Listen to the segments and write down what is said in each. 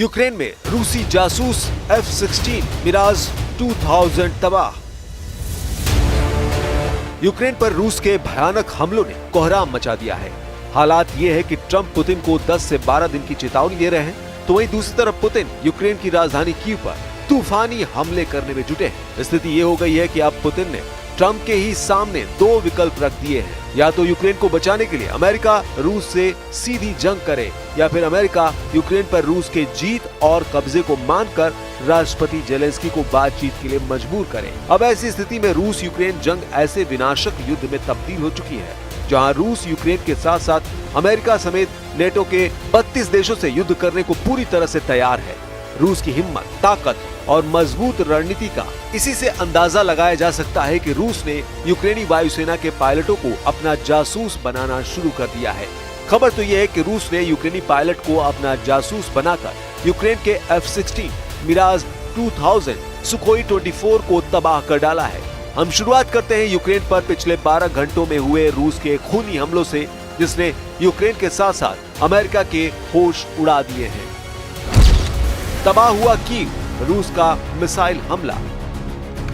Ukraine में रूसी जासूस F-16 मिराज 2000 तबाह। यूक्रेन पर रूस के भयानक हमलों ने कोहराम मचा दिया है। हालात ये है कि ट्रंप पुतिन को 10 से 12 दिन की चेतावनी दे रहे हैं, तो वहीं दूसरी तरफ पुतिन यूक्रेन की राजधानी कीव पर तूफानी हमले करने में जुटे हैं। स्थिति ये हो गई है कि अब पुतिन ने ट्रंप के ही सामने दो विकल्प रख दिए हैं, या तो यूक्रेन को बचाने के लिए अमेरिका रूस से सीधी जंग करे, या फिर अमेरिका यूक्रेन पर रूस के जीत और कब्जे को मानकर राष्ट्रपति जेलेंस्की को बातचीत के लिए मजबूर करे। अब ऐसी स्थिति में रूस यूक्रेन जंग ऐसे विनाशक युद्ध में तब्दील हो चुकी है, जहां रूस यूक्रेन के साथ साथ अमेरिका समेत नेटो के 32 देशों से युद्ध करने को पूरी तरह से तैयार है। रूस की हिम्मत, ताकत और मजबूत रणनीति का इसी से अंदाजा लगाया जा सकता है कि रूस ने यूक्रेनी वायुसेना के पायलटों को अपना जासूस बनाना शुरू कर दिया है। खबर तो यह है कि रूस ने यूक्रेनी पायलट को अपना जासूस बनाकर यूक्रेन के F-16 मिराज 2000 सुखोई 24 को तबाह कर डाला है। हम शुरुआत करते हैं यूक्रेन पर पिछले 12 घंटों में हुए रूस के खूनी हमलों से, जिसने यूक्रेन के साथ साथ अमेरिका के होश उड़ा दिए हैं। तबाह हुआ कीव, रूस का मिसाइल हमला।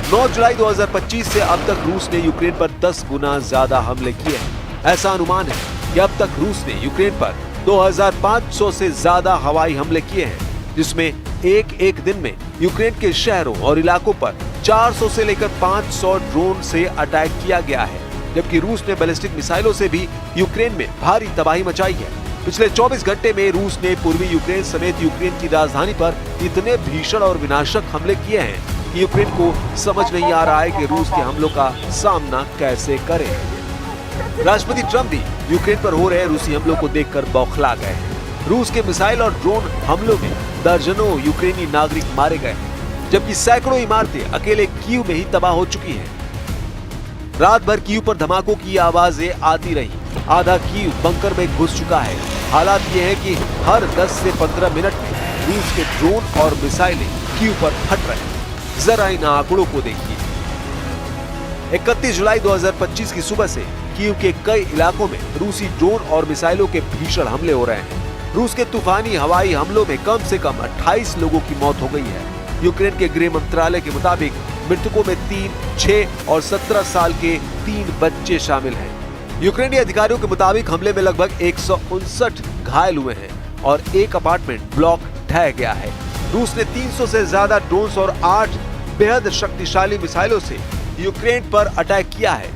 9 जुलाई 2025 से अब तक रूस ने यूक्रेन पर 10 गुना ज्यादा हमले किए हैं। ऐसा अनुमान है कि अब तक रूस ने यूक्रेन पर 2500 से ज्यादा हवाई हमले किए हैं, जिसमें एक दिन में यूक्रेन के शहरों और इलाकों पर 400 से लेकर 500 ड्रोन से अटैक किया गया है, जबकि रूस ने बैलिस्टिक मिसाइलों से भी यूक्रेन में भारी तबाही मचाई है। पिछले 24 घंटे में रूस ने पूर्वी यूक्रेन समेत यूक्रेन की राजधानी पर इतने भीषण और विनाशक हमले किए हैं कि यूक्रेन को समझ नहीं आ रहा है कि रूस के हमलों का सामना कैसे करे। राष्ट्रपति ट्रंप भी यूक्रेन पर हो रहे रूसी हमलों को देखकर बौखला गए हैं। रूस के मिसाइल और ड्रोन हमलों में दर्जनों यूक्रेनी नागरिक मारे गए हैं, जबकि सैकड़ों इमारतें अकेले कीव में ही तबाह हो चुकी हैं। रात भर कीव पर धमाकों की आवाजें आती रही। आधा कीव बंकर में घुस चुका है। हालात ये है कि हर 10 से 15 मिनट में रूस के ड्रोन और मिसाइलें कीव पर फट रहे हैं। जरा इन आंकड़ों को देखिए। 31 जुलाई 2025 की सुबह से कीव के कई इलाकों में रूसी ड्रोन और मिसाइलों के भीषण हमले हो रहे हैं। रूस के तूफानी हवाई हमलों में कम से कम 28 लोगों की मौत हो गई है। यूक्रेन के गृह मंत्रालय के मुताबिक मृतकों में 3, 6 और 17 साल के 3 बच्चे शामिल हैं। यूक्रेनी अधिकारियों के मुताबिक हमले में लगभग 159 घायल हुए हैं और एक अपार्टमेंट ब्लॉक ढह गया है। रूस ने 300 से ज्यादा ड्रोन और 8 बेहद शक्तिशाली मिसाइलों से यूक्रेन पर अटैक किया है।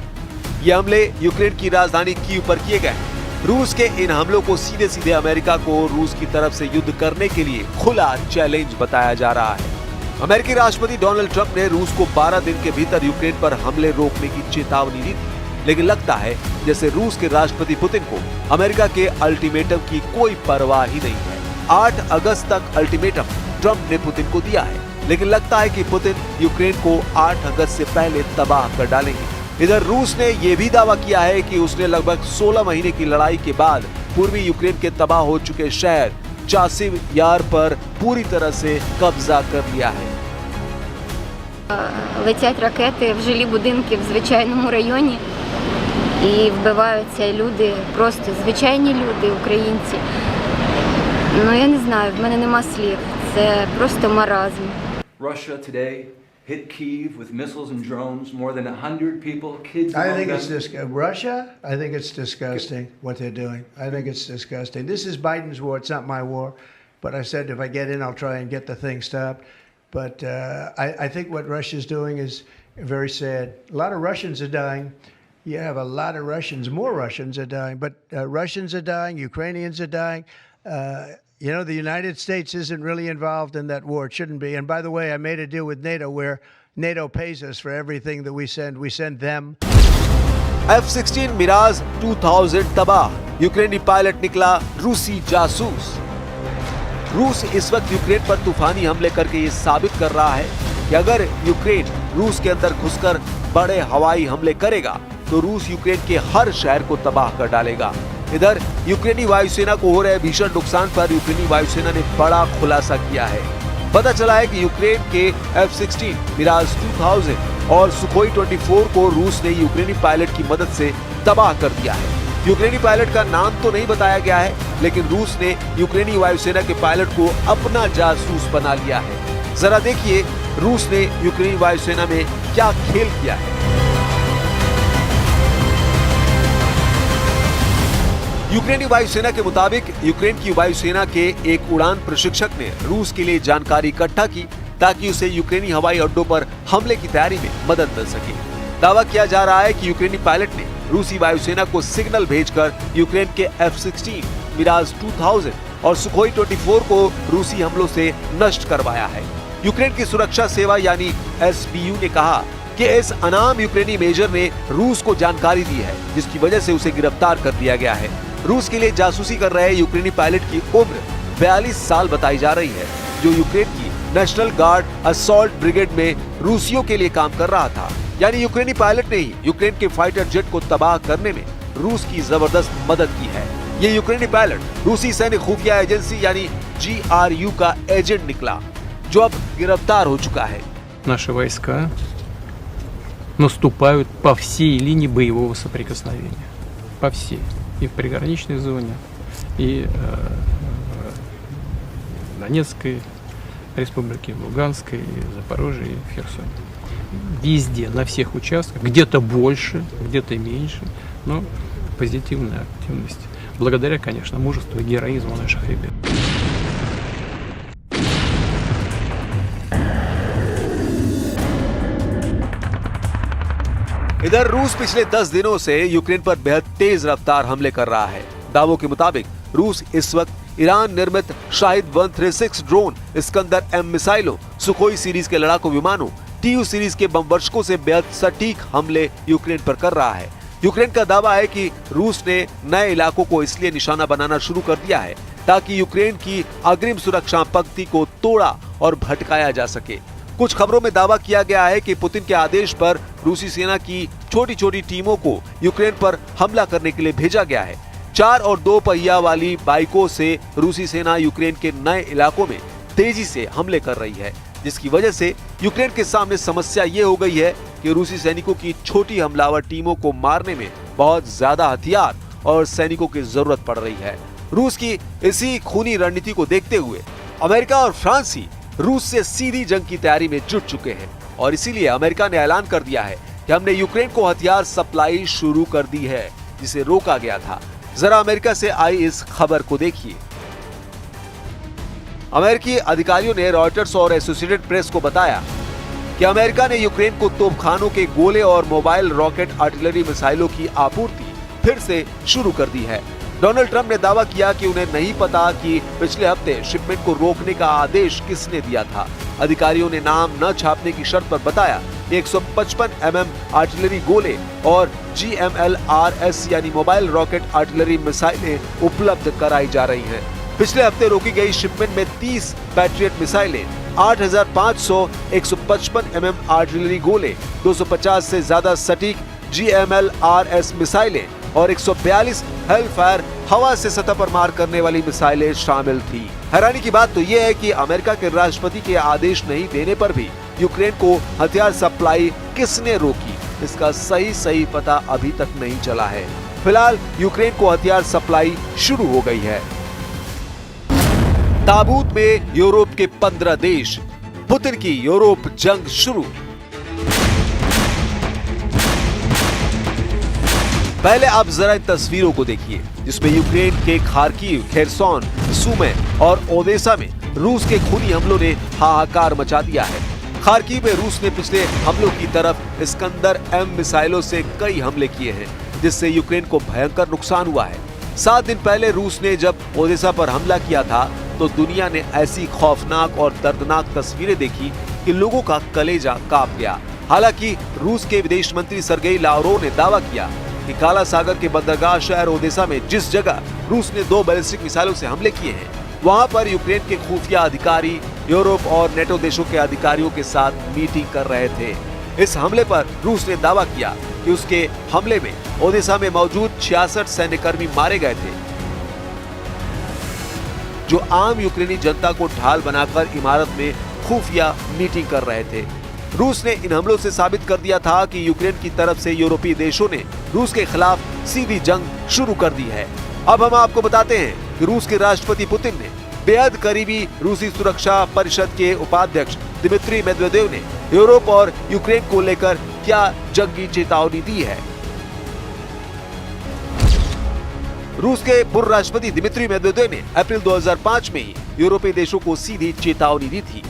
ये हमले यूक्रेन की राजधानी कीव पर किए गए हैं। रूस के इन हमलों को सीधे सीधे अमेरिका को रूस की तरफ से युद्ध करने के लिए खुला चैलेंज बताया जा रहा है। अमेरिकी राष्ट्रपति डोनाल्ड ट्रंप ने रूस को 12 दिन के भीतर यूक्रेन पर हमले रोकने की चेतावनी दी थी, लेकिन लगता है जैसे रूस के राष्ट्रपति पुतिन को अमेरिका के अल्टीमेटम की कोई परवाह ही नहीं है। 8 अगस्त तक अल्टीमेटम ट्रंप ने पुतिन को दिया है, लेकिन लगता है कि पुतिन यूक्रेन को 8 अगस्त से पहले तबाह कर डालेंगे। इधर रूस ने यह भी दावा किया है कि उसने लगभग 16 महीने की लड़ाई के बाद पूर्वी यूक्रेन के तबाह हो चुके शहर चासिव यार पर पूरी तरह से कब्जा कर लिया है। Летять ракети в жилі будинки в звичайному районі і вбиваються люди, просто звичайні люди, українці. Ну я не знаю, в мене нема слів. Це просто маразм. Russia today hit Kyiv with missiles and drones, more than 100 people, kids. I think it's Russia. I think it's disgusting what they're doing. I think it's disgusting. This is Biden's war. It's not my war. But I said if I get in, I'll try and get the thing stopped. But I think what Russia's doing is very sad. A lot of Russians are dying. You have a lot of Russians. More Russians are dying. But Russians are dying. Ukrainians are dying. You know, the United States isn't really involved in that war. It shouldn't be. And by the way, I made a deal with NATO where NATO pays us for everything that we send. We send them. F-16 Miraj 2000 तबाह। यूक्रेनी pilot निकला रूसी जासूस। रूस इस वक्त Ukraine पर तूफानी हमले करके ये साबित कर रहा है कि अगर यूक्रेन रूस के अंदर घुसकर बड़े हवाई हमले करेगा तो रूस यूक्रेन के हर शहर को तबाह कर डालेगा। इधर यूक्रेनी वायुसेना को हो रहे भीषण नुकसान पर यूक्रेनी वायुसेना ने बड़ा खुलासा किया है। पता चला है कि यूक्रेन के F-16 मिराज 2000 और सुखोई 24 को रूस ने यूक्रेनी पायलट की मदद से तबाह कर दिया है। यूक्रेनी पायलट का नाम तो नहीं बताया गया है, लेकिन रूस ने यूक्रेनी वायुसेना के पायलट को अपना जासूस बना लिया है। जरा देखिए रूस ने यूक्रेनी वायुसेना में क्या खेल किया है। यूक्रेनी वायुसेना के मुताबिक यूक्रेन की वायुसेना के एक उड़ान प्रशिक्षक ने रूस के लिए जानकारी इकट्ठा की ताकि उसे यूक्रेनी हवाई अड्डों पर हमले की तैयारी में मदद मिल सके। दावा किया जा रहा है कि यूक्रेनी पायलट ने रूसी वायुसेना को सिग्नल भेजकर यूक्रेन के F-16, मिराज 2000 और सुखोई 24 को रूसी हमलों से नष्ट करवाया है। यूक्रेन की सुरक्षा सेवा यानी SBU ने कहा कि इस अनाम यूक्रेनी मेजर ने रूस को जानकारी दी है, जिसकी वजह से उसे गिरफ्तार कर दिया गया है। रूस के लिए जासूसी कर रहे यूक्रेनी पायलट की उम्र 42 साल बताई जा रही है, जो यूक्रेन की नेशनल गार्ड असॉल्ट ब्रिगेड में रूसियों के लिए काम कर रहा था। यानी यूक्रेनी पायलट ने ही यूक्रेन के फाइटर जेट को तबाह करने में रूस की जबरदस्त मदद की है। ये यूक्रेनी पायलट रूसी सैन्य खुफिया एजेंसी यानी GRU का एजेंट निकला, जो अब गिरफ्तार हो चुका है। Наши войска наступают по всей линии боевого соприкосновения. По всей. И в приграничной зоне, и в Донецкой республике, в Луганской, и в Запорожье, и в Херсоне. Везде, на всех участках, где-то больше, где-то меньше, но позитивная активность. Благодаря, конечно, мужеству и героизму наших ребят. इधर रूस पिछले 10 दिनों से यूक्रेन पर बेहद तेज रफ्तार हमले कर रहा है। दावों के मुताबिक रूस इस वक्त ईरान निर्मित शाहिद 136 ड्रोन, इस्कंदर M मिसाइलों, सुखोई सीरीज के लड़ाकू विमानों, TU सीरीज के बमवर्षकों से बेहद सटीक हमले यूक्रेन पर कर रहा है। यूक्रेन का दावा है कि रूस ने नए इलाकों को इसलिए निशाना बनाना शुरू कर दिया है ताकि यूक्रेन की अग्रिम सुरक्षा पंक्ति को तोड़ा और भटकाया जा सके। कुछ खबरों में दावा किया गया है कि पुतिन के आदेश पर रूसी सेना की छोटी छोटी टीमों को यूक्रेन पर हमला करने के लिए भेजा गया है। 4 और 2 पहिया वाली बाइकों से रूसी सेना यूक्रेन के नए इलाकों में तेजी से हमले कर रही है, जिसकी वजह से यूक्रेन के सामने समस्या ये हो गई है कि रूसी सैनिकों की छोटी हमलावर टीमों को मारने में बहुत ज्यादा हथियार और सैनिकों की जरूरत पड़ रही है। रूस की इसी खूनी रणनीति को देखते हुए अमेरिका और फ्रांस ही रूस से सीधी जंग की तैयारी में जुट चुके हैं और इसीलिए अमेरिका ने ऐलान कर दिया है कि हमने यूक्रेन को हथियार सप्लाई शुरू कर दी है, जिसे रोका गया था। जरा अमेरिका से आई इस खबर को देखिए। अमेरिकी अधिकारियों ने रॉयटर्स और एसोसिएटेड प्रेस को बताया कि अमेरिका ने यूक्रेन को तोपखानों के गोले और मोबाइल रॉकेट आर्टिलरी मिसाइलों की आपूर्ति फिर से शुरू कर दी है। डोनाल्ड ट्रंप ने दावा किया कि उन्हें नहीं पता कि पिछले हफ्ते शिपमेंट को रोकने का आदेश किसने दिया था। अधिकारियों ने नाम न छापने की शर्त पर बताया 155 mm आर्टिलरी गोले और GMLRS यानी मोबाइल रॉकेट आर्टिलरी मिसाइलें उपलब्ध कराई जा रही हैं। पिछले हफ्ते रोकी गई शिपमेंट में 30 पैट्रियट मिसाइलें, 8500 155 mm आर्टिलरी गोले, 250 से ज्यादा सटीक GMLRS मिसाइलें और 142 हेलफायर हवा से सतह पर मार करने वाली मिसाइलें शामिल थी। हैरानी की बात तो यह है कि अमेरिका के राष्ट्रपति के आदेश नहीं देने पर भी यूक्रेन को हथियार सप्लाई किसने रोकी, इसका सही पता अभी तक नहीं चला है। फिलहाल यूक्रेन को हथियार सप्लाई शुरू हो गई है। ताबूत में यूरोप के 15 देश, पुतिन की यूरोप जंग शुरू। पहले आप जरा इन तस्वीरों को देखिए, जिसमें यूक्रेन के खार्किव, खेरसोन, सुमे और ओदेसा में रूस के खूनी हमलों ने हाहाकार मचा दिया है। खार्किव में रूस ने पिछले हमलों की तरफ इस्कंदर M मिसाइलों से कई हमले किए हैं, जिससे यूक्रेन को भयंकर नुकसान हुआ है। 7 दिन पहले रूस ने जब ओदेसा पर हमला किया था तो दुनिया ने ऐसी खौफनाक और दर्दनाक तस्वीरें देखी कि लोगों का कलेजा कांप गया। हालांकि रूस के विदेश मंत्री सर्गेई लावरोव ने दावा किया कि काला सागर के बंदरगाह शहर ओदेसा में जिस जगह रूस ने 2 बैलिस्टिक मिसाइलों से हमले किए हैं, वहां पर यूक्रेन के खुफिया अधिकारी यूरोप और नेटो देशों के अधिकारियों के साथ मीटिंग कर रहे थे। इस हमले पर रूस ने दावा किया कि उसके हमले में ओदेसा में मौजूद 66 सैन्यकर्मी मारे गए थे, जो आम यूक्रेनी जनता को ढाल बनाकर इमारत में खुफिया मीटिंग कर रहे थे। रूस ने इन हमलों से साबित कर दिया था कि यूक्रेन की तरफ से यूरोपीय देशों ने रूस के खिलाफ सीधी जंग शुरू कर दी है। अब हम आपको बताते हैं कि रूस के राष्ट्रपति पुतिन ने बेहद करीबी रूसी सुरक्षा परिषद के उपाध्यक्ष दिमित्री मेदवेदेव ने यूरोप और यूक्रेन को लेकर क्या जंगी चेतावनी दी है। रूस के पूर्व राष्ट्रपति दिमित्री मेदवेदेव ने अप्रैल 2005 में ही यूरोपीय देशों को सीधी चेतावनी दी थी।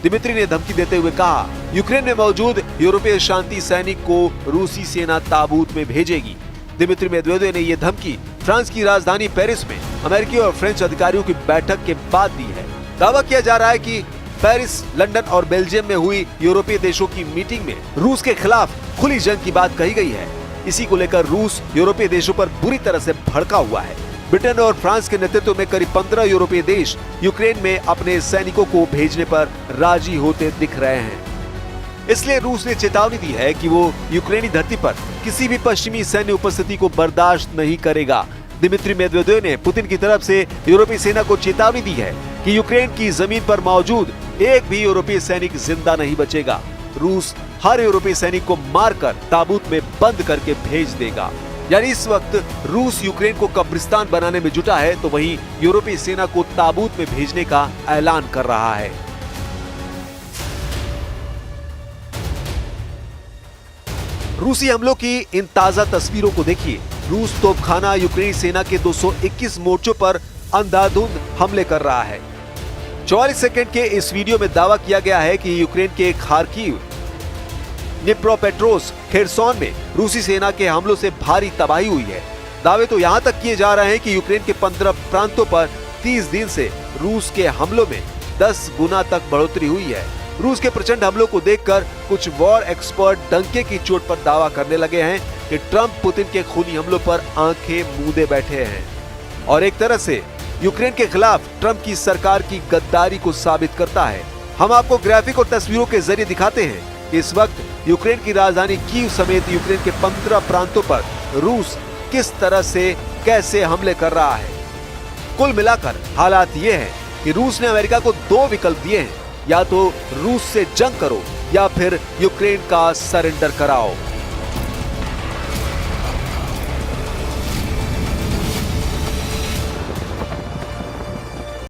दिमित्री ने धमकी देते हुए कहा, यूक्रेन में मौजूद यूरोपीय शांति सैनिक को रूसी सेना ताबूत में भेजेगी। दिमित्री मेदवेदेव ने यह धमकी फ्रांस की राजधानी पेरिस में अमेरिकी और फ्रेंच अधिकारियों की बैठक के बाद दी है। दावा किया जा रहा है कि पेरिस, लंदन और बेल्जियम में हुई यूरोपीय देशों की मीटिंग में रूस के खिलाफ खुली जंग की बात कही गई है। इसी को लेकर रूस यूरोपीय देशों पर बुरी तरह से भड़का हुआ है। ब्रिटेन और फ्रांस के नेतृत्व में करीब 15 यूरोपीय देश यूक्रेन में अपने सैनिकों को भेजने पर राजी होते दिख रहे हैं। इसलिए रूस ने चेतावनी दी है कि वो यूक्रेनी धरती पर किसी भी पश्चिमी सैन्य उपस्थिति को बर्दाश्त नहीं करेगा। दिमित्री मेदवेदेव ने पुतिन की तरफ से यूरोपीय सेना को चेतावनी दी है कि यूक्रेन की जमीन पर मौजूद एक भी यूरोपीय सैनिक जिंदा नहीं बचेगा। रूस हर यूरोपीय सैनिक को मारकर ताबूत में बंद करके भेज देगा। यानी इस वक्त रूस यूक्रेन को कब्रिस्तान बनाने में जुटा है, तो वहीं यूरोपीय सेना को ताबूत में भेजने का ऐलान कर रहा है। रूसी हमलों की इन ताजा तस्वीरों को देखिए। रूस तोपखाना यूक्रेनी सेना के 221 मोर्चों पर अंधाधुंध हमले कर रहा है। 44 सेकंड के इस वीडियो में दावा किया गया है कि यूक्रेन के खार्किव, निप्रोपेट्रोव्स्क, खेरसोन में रूसी सेना के हमलों से भारी तबाही हुई है। दावे तो यहां तक किए जा रहे हैं कि यूक्रेन के 15 प्रांतों पर 30 दिन से रूस के हमलों में 10 गुना तक बढ़ोतरी हुई है। रूस के प्रचंड हमलों को देखकर कुछ वॉर एक्सपर्ट डंके की चोट पर दावा करने लगे हैं कि ट्रंप पुतिन के खूनी हमलों पर आंखें मूंदे बैठे हैं और एक तरह से यूक्रेन के खिलाफ ट्रंप की सरकार की गद्दारी को साबित करता है। हम आपको ग्राफिक और तस्वीरों के जरिए दिखाते हैं कि इस वक्त यूक्रेन की राजधानी कीव समेत यूक्रेन के 15 प्रांतों पर रूस किस तरह से कैसे हमले कर रहा है। कुल मिलाकर हालात ये हैं कि रूस ने अमेरिका को 2 विकल्प दिए हैं, या तो रूस से जंग करो या फिर यूक्रेन का सरेंडर कराओ।